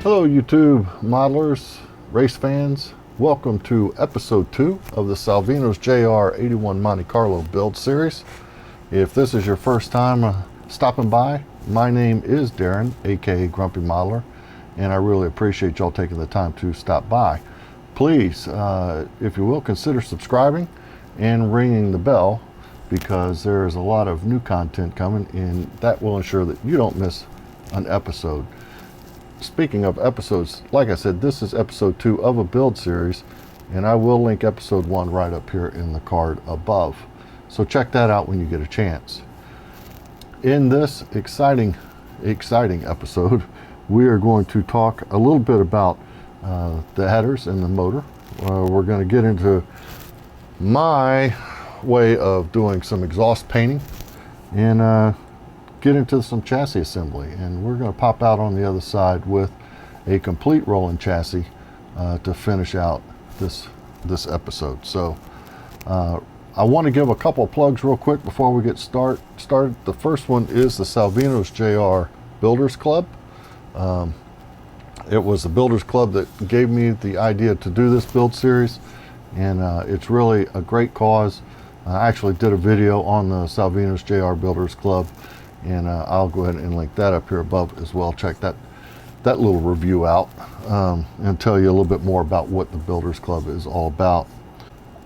Hello YouTube modelers, race fans. Welcome to episode 2 of the SalvinosJR 81 Monte Carlo build series. If this is your first time stopping by, my name is Darren, aka Grumpy Modeler, and I really appreciate y'all taking the time to stop by. Please, if you will, consider subscribing and ringing the bell, because there is a lot of new content coming, and that will ensure that you don't miss an episode. Speaking of episodes, like I said, this is episode 2 of a build series, and I will link episode 1 right up here in the card above. So check that out when you get a chance. In this exciting episode, we are going to talk a little bit about the headers and the motor. We're going to get into my way of doing some exhaust painting and get into some chassis assembly, and we're going to pop out on the other side with a complete rolling chassis to finish out this episode. So I want to give a couple of plugs real quick before we get started. The first one is the SalvinosJR Builders Club. It was the Builders Club that gave me the idea to do this build series, and it's really a great cause. I actually did a video on the SalvinosJR Builders Club, and I'll go ahead and link that up here above as well. Check that little review out and tell you a little bit more about what the Builders Club is all about.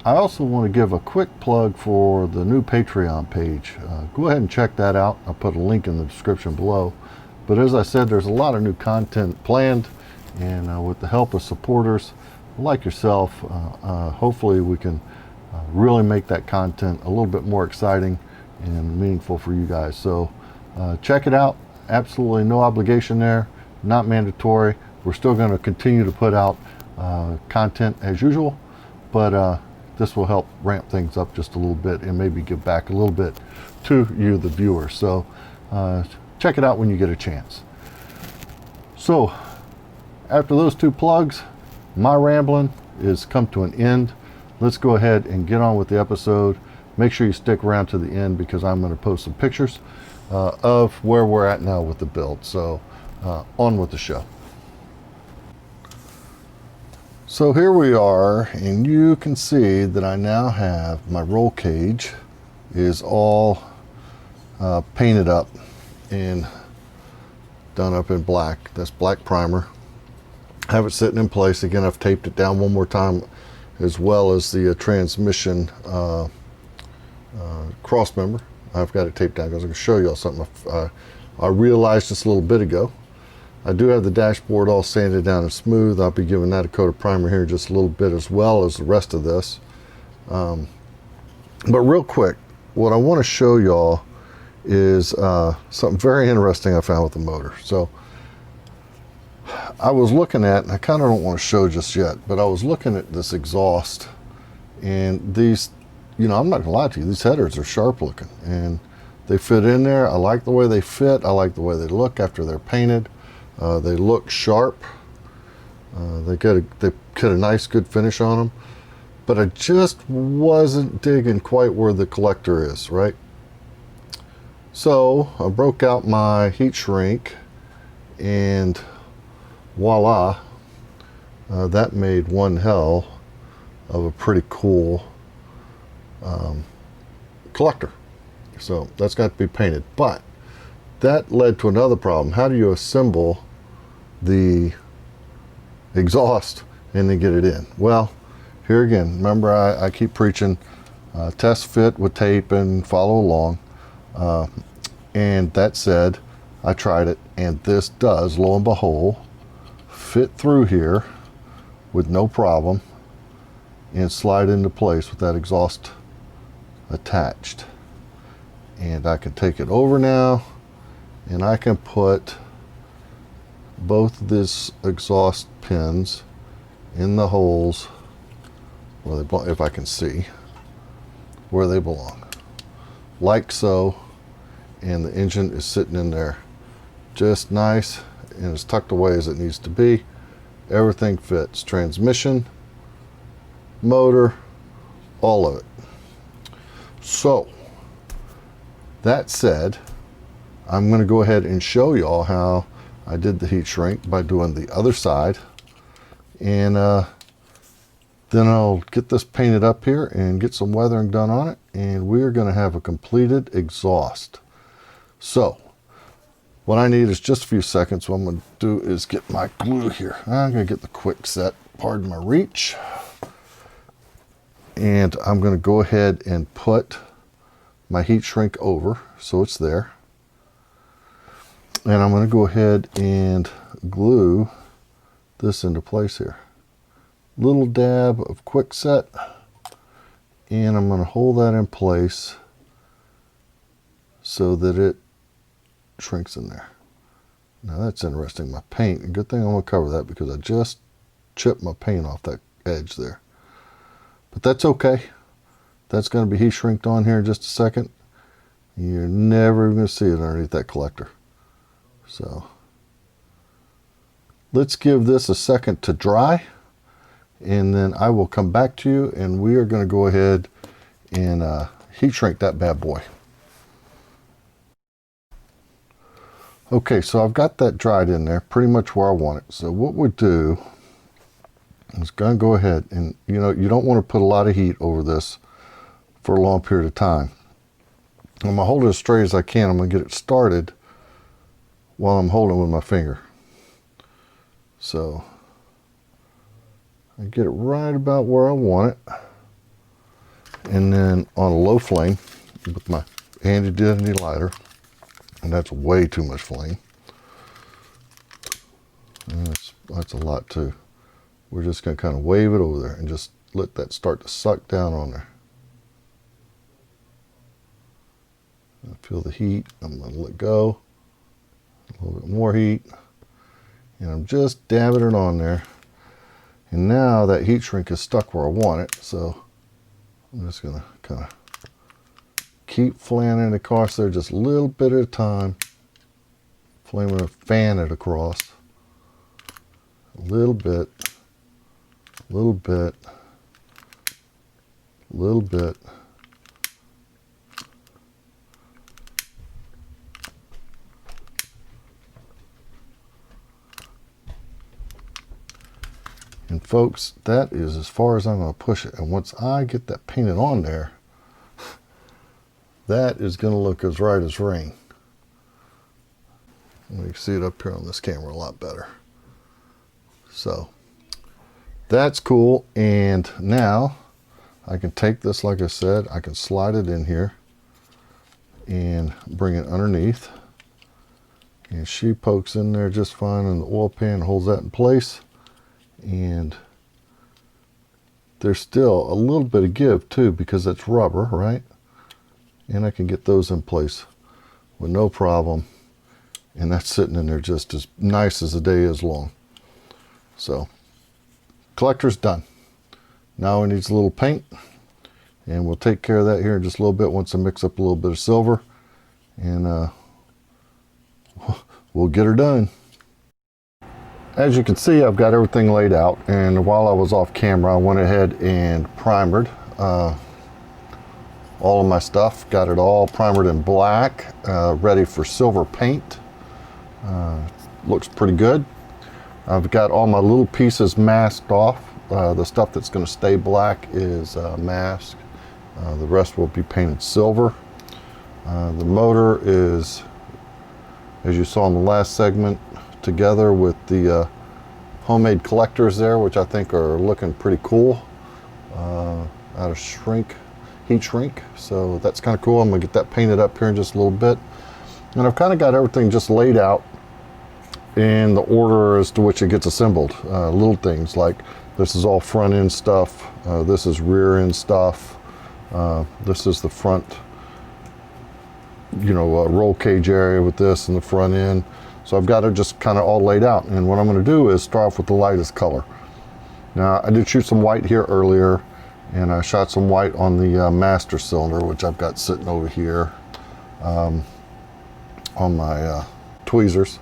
I also want to give a quick plug for the new Patreon page. Go ahead and check that out. I'll put a link in the description below. But as I said, there's a lot of new content planned, and with the help of supporters like yourself, hopefully we can really make that content a little bit more exciting and meaningful for you guys. So check it out. Absolutely no obligation there, not mandatory. We're still going to continue to put out content as usual, but this will help ramp things up just a little bit and maybe give back a little bit to you, the viewer. So check it out when you get a chance. So after those 2 plugs, my rambling is come to an end. Let's go ahead and get on with the episode. Make sure you stick around to the end, because I'm going to post some pictures of where we're at now with the build. So on with the show. So here we are, and you can see that I now have my roll cage is all painted up and done up in black. That's black primer. I have it sitting in place. Again, I've taped it down one more time, as well as the transmission cross member. I've got it taped down because I'm going to show you all something I realized just a little bit ago. I do have the dashboard all sanded down and smooth. I'll be giving that a coat of primer here in just a little bit, as well as the rest of this. But real quick, what I want to show y'all is something very interesting I found with the motor. So I was looking at, and I kind of don't want to show just yet, but I was looking at this exhaust, and these, you know, I'm not gonna lie to you, these headers are sharp looking and they fit in there. I like the way they fit. I like the way they look after they're painted. They look sharp. They get a nice good finish on them, but I just wasn't digging quite where the collector is, right? So I broke out my heat shrink, and voila, that made one hell of a pretty cool collector. So that's got to be painted, but that led to another problem. How do you assemble the exhaust and then get it in? Well, here again, remember I keep preaching test fit with tape and follow along, and that said, I tried it, and this does, lo and behold, fit through here with no problem and slide into place with that exhaust attached. And I can take it over now, and I can put both of these exhaust pins in the holes where they belong, if I can see where they belong, like so. And the engine is sitting in there just nice and as tucked away as it needs to be. Everything fits, transmission, motor, all of it. So that said, I'm going to go ahead and show y'all how I did the heat shrink by doing the other side, and then I'll get this painted up here and get some weathering done on it, and we're going to have a completed exhaust. So what I need is just a few seconds. What I'm going to do is get my glue here. I'm going to get the quick set, pardon my reach, and I'm going to go ahead and put my heat shrink over so it's there. And I'm going to go ahead and glue this into place here. Little dab of quick set, and I'm going to hold that in place so that it shrinks in there. Now that's interesting. My paint, good thing I'm going to cover that because I just chipped my paint off that edge there. But that's okay. That's going to be heat shrinked on here in just a second. You're never going to see it underneath that collector. So let's give this a second to dry, and then I will come back to you, and we are going to go ahead and heat shrink that bad boy. Okay, so I've got that dried in there pretty much where I want it. So what we do is going to go ahead and, you know, you don't want to put a lot of heat over this for a long period of time. I'm going to hold it as straight as I can. I'm going to get it started while I'm holding with my finger. So I get it right about where I want it, and then on a low flame with my handy dandy lighter, and that's way too much flame. And that's a lot too. We're just going to kind of wave it over there and just let that start to suck down on there. I feel the heat. I'm going to let go. A little bit more heat, and I'm just dabbing it on there. And now that heat shrink is stuck where I want it, so I'm just going to kind of keep fanning it across there just a little bit at a time. Flaming to fan it across. A little bit, little bit, little bit. And folks, that is as far as I'm going to push it. And once I get that painted on there, that is going to look as right as rain. And you can see it up here on this camera a lot better. So that's cool. And now I can take this, like I said, I can slide it in here and bring it underneath. And she pokes in there just fine, and the oil pan holds that in place. And there's still a little bit of give too because it's rubber, right? And I can get those in place with no problem. And that's sitting in there just as nice as the day is long. So collector's done. Now it needs a little paint, and we'll take care of that here in just a little bit once I mix up a little bit of silver, and we'll get her done. As you can see, I've got everything laid out, and while I was off camera, I went ahead and primered all of my stuff. Got it all primered in black, ready for silver paint. Looks pretty good. I've got all my little pieces masked off. The stuff that's going to stay black is masked. The rest will be painted silver. The motor is, as you saw in the last segment, together with the homemade collectors there, which I think are looking pretty cool, out of heat shrink. So that's kind of cool. I'm going to get that painted up here in just a little bit. And I've kind of got everything just laid out in the order as to which it gets assembled. Little things like this is all front end stuff, this is rear end stuff, this is the front, roll cage area with this in the front end. So I've got it just kind of all laid out, and what I'm going to do is start off with the lightest color. Now I did shoot some white here earlier, and I shot some white on the master cylinder, which I've got sitting over here on my tweezers.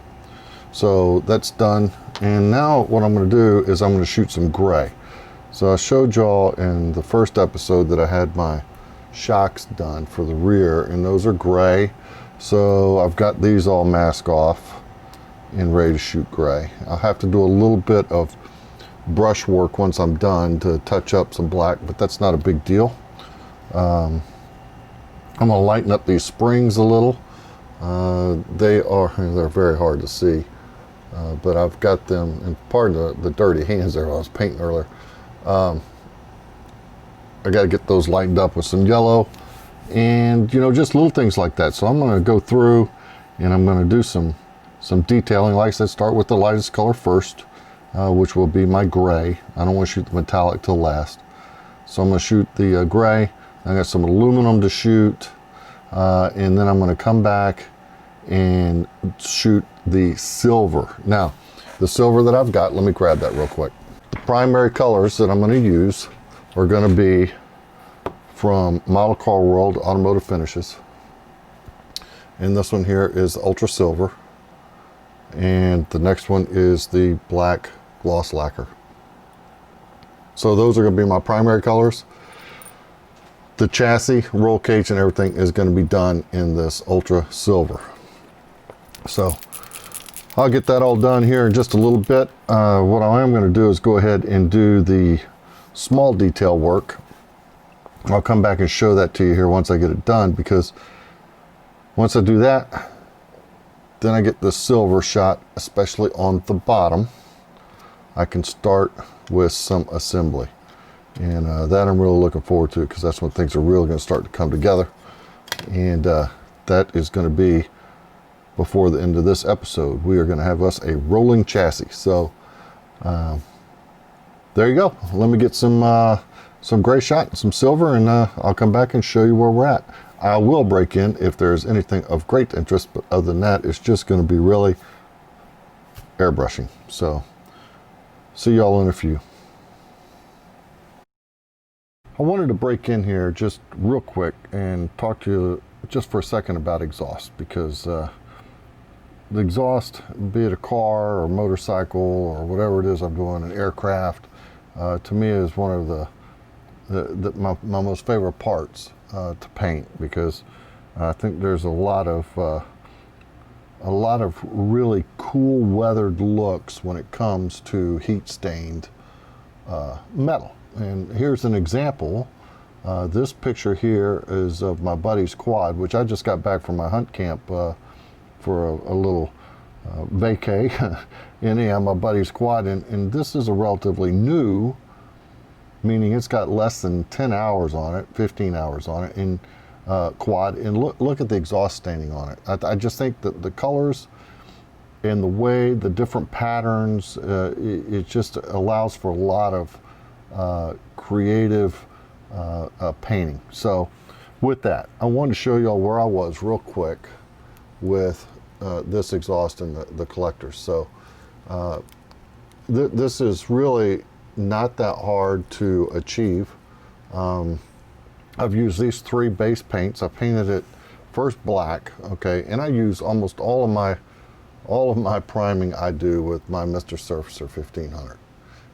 So that's done, and now what I'm going to do is I'm going to shoot some gray. So I showed y'all in the first episode that I had my shocks done for the rear, and those are gray. So I've got these all masked off. and ready to shoot gray. I'll have to do a little bit of brush work once I'm done to touch up some black, but that's not a big deal. I'm going to lighten up these springs a little. They're very hard to see, but I've got them, and pardon the dirty hands there I was painting earlier. I got to get those lightened up with some yellow, and you know, just little things like that. So I'm going to go through and I'm going to do some detailing. Like I said, start with the lightest color first, which will be my gray. I don't want to shoot the metallic till last. So I'm going to shoot the gray. I got some aluminum to shoot, and then I'm going to come back and shoot the silver. Now, the silver that I've got, let me grab that real quick. The primary colors that I'm going to use are going to be from Model Car World Automotive Finishes. And this one here is Ultra Silver. And the next one is the black gloss lacquer. So those are going to be my primary colors. The chassis, roll cage, and everything is going to be done in this Ultra Silver. So I'll get that all done here in just a little bit. What I am going to do is go ahead and do the small detail work. I'll come back and show that to you here once I get it done, because once I do that, then I get the silver shot, especially on the bottom. I can start with some assembly, and that I'm really looking forward to, because that's when things are really going to start to come together, and that is going to be before the end of this episode. We are going to have us a rolling chassis. So there you go. Let me get some gray shot and some silver, and I'll come back and show you where we're at. I will break in if there's anything of great interest, but other than that, it's just going to be really airbrushing. So see y'all in a few. I wanted to break in here just real quick and talk to you just for a second about exhaust, because the exhaust, be it a car or motorcycle or whatever it is I'm doing, an aircraft, to me is one of my most favorite parts to paint, because I think there's a lot of really cool weathered looks when it comes to heat stained metal. And here's an example. This picture here is of my buddy's quad, which I just got back from my hunt camp for a little vacay in my buddy's quad, and this is a relatively new, meaning it's got less than 10 hours on it, 15 hours on it in quad, and look at the exhaust staining on it. I just think that the colors and the way, the different patterns, it just allows for a lot of creative painting. So with that, I wanted to show you all where I was real quick with this exhaust and the collectors. So this is really not that hard to achieve. I've used these three base paints. I painted it first black, okay, and I use almost all of my priming I do with my Mr. Surfacer 1500,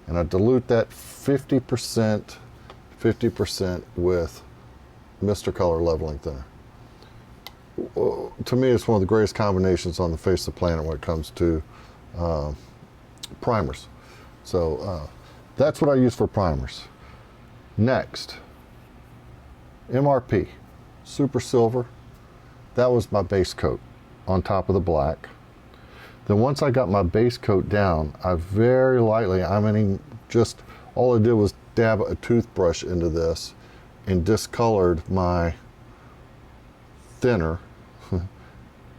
and I dilute that 50% with Mr. Color Leveling Thinner. To me, it's one of the greatest combinations on the face of the planet when it comes to primers. So that's what I use for primers. Next, MRP, Super Silver. That was my base coat on top of the black. Then once I got my base coat down, I very lightly, just all I did was dab a toothbrush into this and discolored my thinner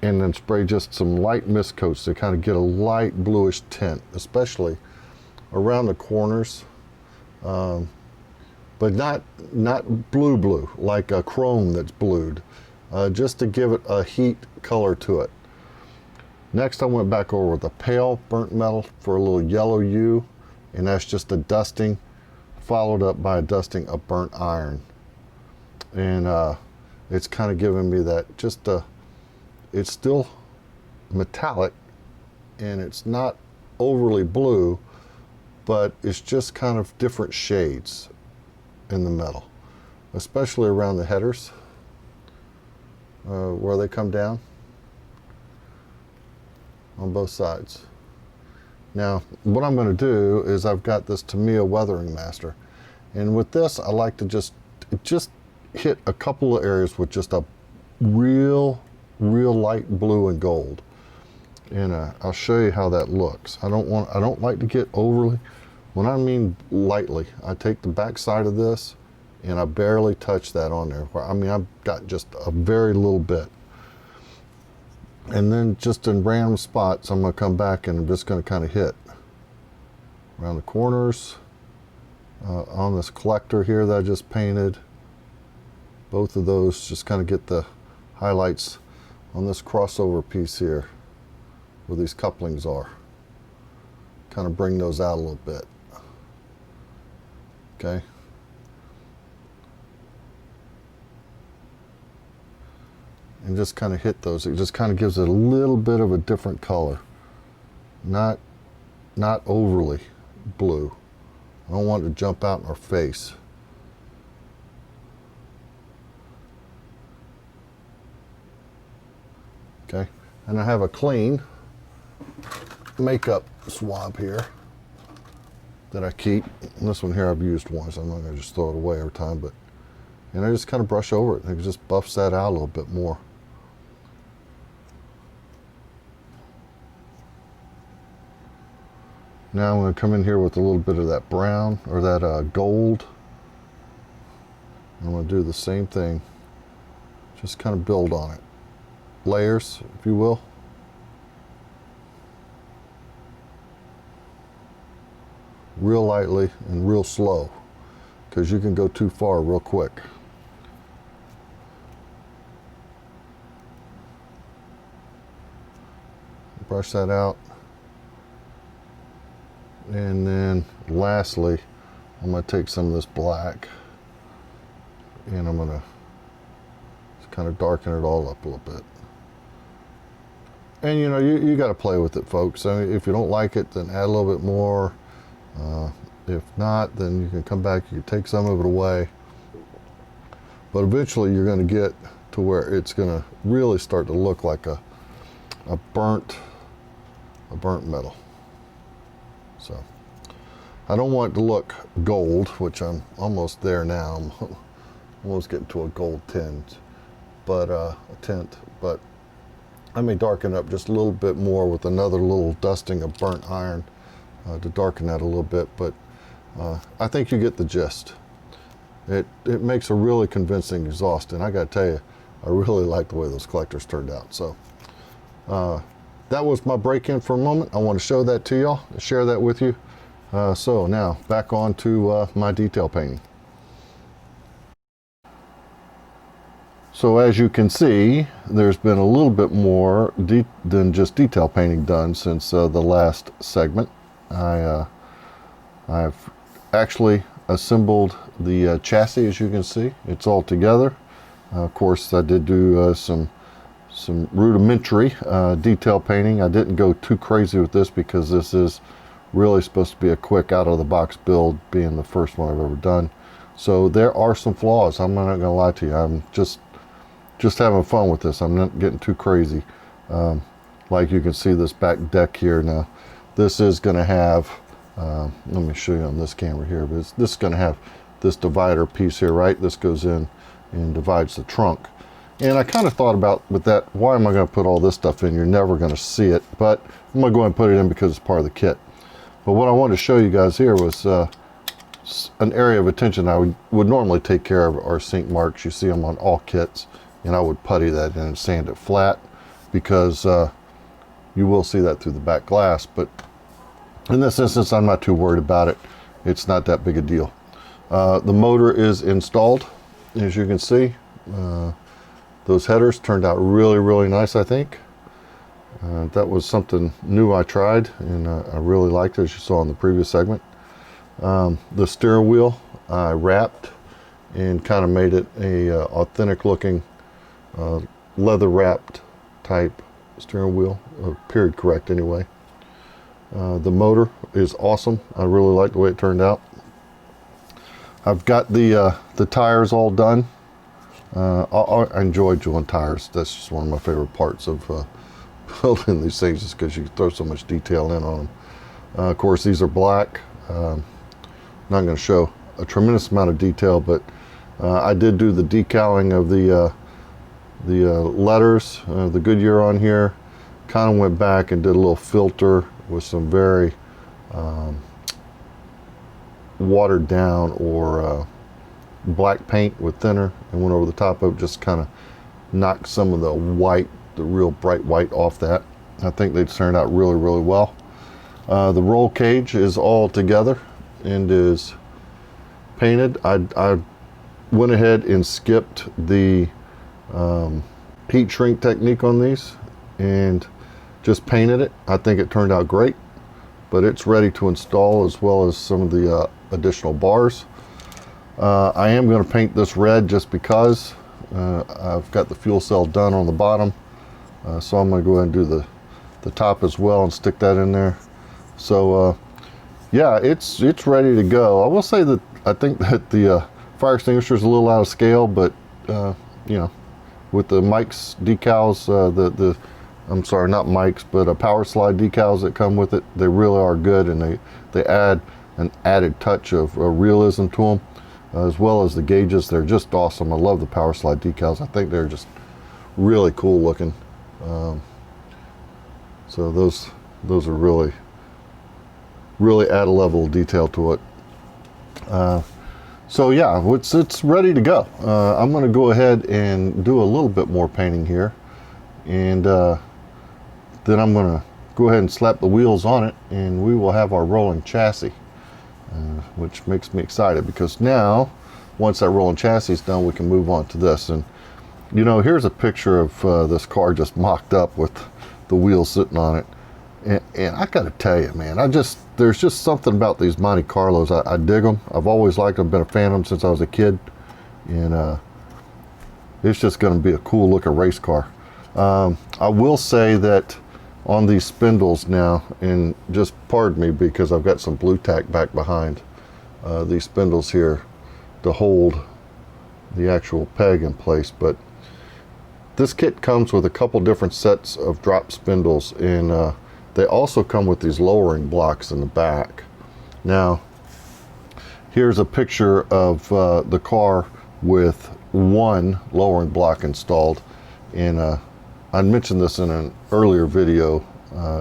and then spray just some light mist coats to kind of get a light bluish tint, especially around the corners, but not blue like a chrome that's blued, just to give it a heat color to it. Next, I went back over with a pale burnt metal for a little yellow hue, and that's just a dusting, followed up by a dusting of burnt iron. And it's kind of giving me that it's still metallic and it's not overly blue, but it's just kind of different shades in the metal, especially around the headers where they come down. on both sides. Now, what I'm going to do is I've got this Tamiya Weathering Master. And with this, I like to just hit a couple of areas with just a real light blue and gold. And I'll show you how that looks. I don't like to get overly, when I mean lightly, I take the back side of this and I barely touch that on there. I mean, I've got just a very little bit. And then just in random spots, I'm going to come back and I'm just going to kind of hit around the corners, on this collector here that I just painted. Both of those, just kind of get the highlights on this crossover piece here where these couplings are. Kind of bring those out a little bit. Okay. And just kind of hit those. It just kind of gives it a little bit of a different color. Not overly blue. I don't want it to jump out in our face. Okay, and I have a clean makeup swab here that I keep. And this one here I've used once. I'm not going to just throw it away every time, and I just kind of brush over it. And it just buffs that out a little bit more. Now I'm going to come in here with a little bit of that brown or that gold. I'm going to do the same thing. Just kind of build on it. Layers, if you will. Real lightly and real slow, because you can go too far real quick. Brush that out. And then lastly, I'm going to take some of this black and I'm going to just kind of darken it all up a little bit. And you know, you got to play with it, folks. I mean, if you don't like it, then add a little bit more. If not, then you can come back, you can take some of it away. But eventually you're going to get to where it's going to really start to look like a burnt metal. So I don't want it to look gold, which I'm almost there now. I'm almost getting to a gold tint, but but I may darken up just a little bit more with another little dusting of burnt iron to darken that a little bit. But I think you get the gist. It makes a really convincing exhaust, and I got to tell you, I really like the way those collectors turned out. So that was my break-in for a moment. I want to show that to y'all, share that with you. So now back on to my detail painting. So as you can see, there's been a little bit more than just detail painting done since the last segment. I've actually assembled the chassis, as you can see. It's all together. Of course, I did do some rudimentary detail painting. I didn't go too crazy with this because this is really supposed to be a quick out-of-the-box build, being the first one I've ever done. So there are some flaws. I'm not going to lie to you. I'm just having fun with this. I'm not getting too crazy. Like you can see this back deck here. Now, this is going to have, let me show you on this camera here, but this is going to have this divider piece here, right? This goes in and divides the trunk. And I kind of thought about with that, why am I going to put all this stuff in? You're never going to see it, but I'm going to go ahead and put it in because it's part of the kit. But what I wanted to show you guys here was an area of attention. I would normally take care of our sink marks. You see them on all kits, and I would putty that in and sand it flat, because you will see that through the back glass. But in this instance, I'm not too worried about it. It's not that big a deal. The motor is installed, as you can see. Those headers turned out really, really nice, I think. That was something new I tried, and I really liked it, as you saw in the previous segment. The steering wheel I wrapped and kind of made it a authentic looking leather wrapped type steering wheel, period correct anyway. The motor is awesome. I really like the way it turned out. I've got the tires all done. I enjoy doing tires. That's just one of my favorite parts of building these things just because you can throw so much detail in on them. Of course, these are black. Not going to show a tremendous amount of detail, but I did do the decaling of the letters, the Goodyear on here. Kind of went back and did a little filter with some very watered down or black paint with thinner, and went over the top of it, just kind of knocked some of the white, the real bright white off that. I think they turned out really, really well. The roll cage is all together and is painted. I went ahead and skipped the heat shrink technique on these and just painted it. I think it turned out great, but it's ready to install, as well as some of the additional bars. I am going to paint this red just because I've got the fuel cell done on the bottom, so I'm going to go ahead and do the top as well and stick that in there. So yeah, it's ready to go. I will say that I think that the fire extinguisher is a little out of scale, but you know, with the Mike's decals, I'm sorry, not Mike's, but power slide decals that come with it, they really are good, and they add an added touch of realism to them, as well as the gauges. They're just awesome. I love the power slide decals. I think they're just really cool looking. So those are really add a level of detail to it. So yeah, it's ready to go. I'm going to go ahead and do a little bit more painting here, and then I'm going to go ahead and slap the wheels on it, and we will have our rolling chassis, which makes me excited, because now once that rolling chassis is done, we can move on to this. And you know, here's a picture of this car just mocked up with the wheels sitting on it, and I gotta tell you, man, there's just something about these Monte Carlos. I dig them. I've always liked them, been a fan of them since I was a kid, and it's just going to be a cool looking race car. I will say that on these spindles now, and just pardon me because I've got some blue tack back behind these spindles here to hold the actual peg in place, but this kit comes with a couple different sets of drop spindles, and they also come with these lowering blocks in the back. Now, here's a picture of the car with one lowering block installed, and I mentioned this in an earlier video,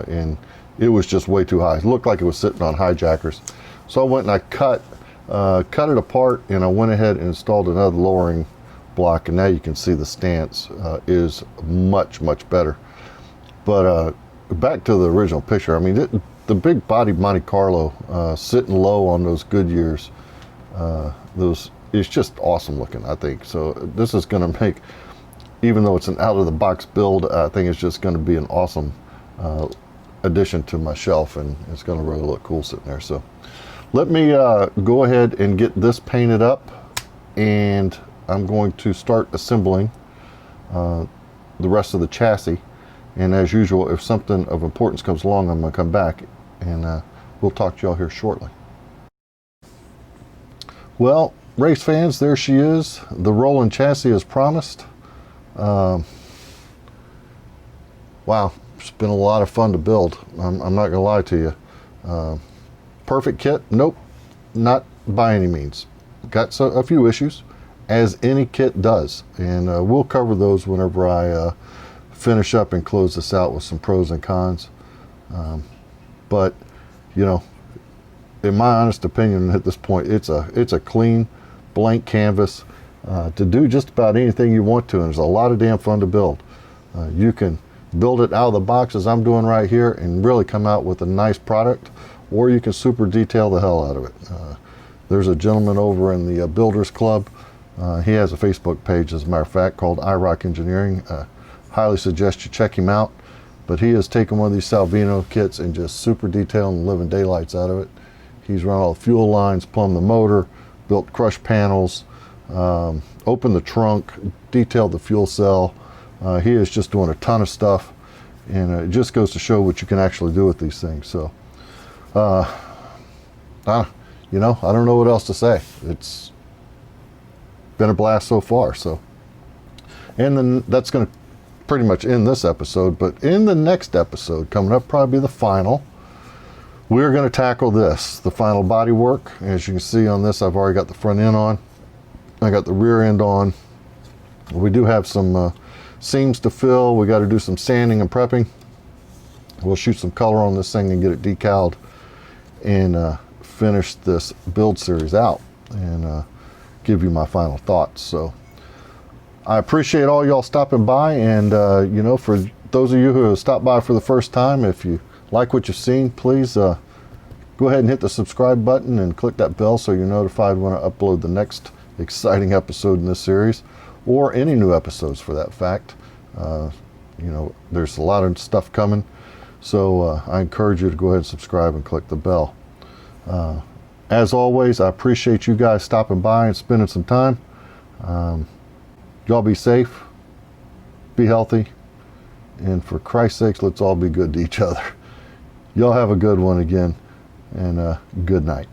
and it was just way too high. It looked like it was sitting on hijackers. So I went and I cut it apart, and I went ahead and installed another lowering block, and now you can see the stance is much better. But back to the original picture, I mean, the big body Monte Carlo sitting low on those Goodyears, it's just awesome looking, I think. So this is going to make, even though it's an out of the box build, I think it's just going to be an awesome addition to my shelf, and it's going to really look cool sitting there. So let me go ahead and get this painted up, and I'm going to start assembling the rest of the chassis. And as usual, if something of importance comes along, I'm going to come back, and we'll talk to y'all here shortly. Well, race fans, there she is, the rolling chassis as promised. Wow, it's been a lot of fun to build. I'm not going to lie to you. Perfect kit? Nope, not by any means. Got a few issues, as any kit does, and we'll cover those whenever I finish up and close this out with some pros and cons. But you know, in my honest opinion, at this point, it's a clean blank canvas to do just about anything you want to, and it's a lot of damn fun to build. You can build it out of the box as I'm doing right here and really come out with a nice product, or you can super detail the hell out of it. There's a gentleman over in the Builders Club. He has a Facebook page, as a matter of fact, called iRock Engineering. Highly suggest you check him out. But he has taken one of these Salvino kits and just super detailed and living daylights out of it. He's run all the fuel lines, plumbed the motor, built crush panels, opened the trunk, detailed the fuel cell. He is just doing a ton of stuff, and it just goes to show what you can actually do with these things. So, you know, I don't know what else to say. It's been a blast so far. So, and then that's going to pretty much in this episode, but in the next episode, coming up, probably the final, we're going to tackle this, the final body work. As you can see on this, I've already got the front end on. I got the rear end on. We do have some seams to fill. We got to do some sanding and prepping. We'll shoot some color on this thing and get it decaled and finish this build series out and give you my final thoughts. So I appreciate all y'all stopping by, and you know, for those of you who have stopped by for the first time, if you like what you've seen, please go ahead and hit the subscribe button and click that bell so you're notified when I upload the next exciting episode in this series, or any new episodes for that fact. You know, there's a lot of stuff coming, so I encourage you to go ahead and subscribe and click the bell. As always, I appreciate you guys stopping by and spending some time. Y'all be safe, be healthy, and for Christ's sakes, let's all be good to each other. Y'all have a good one again, and good night.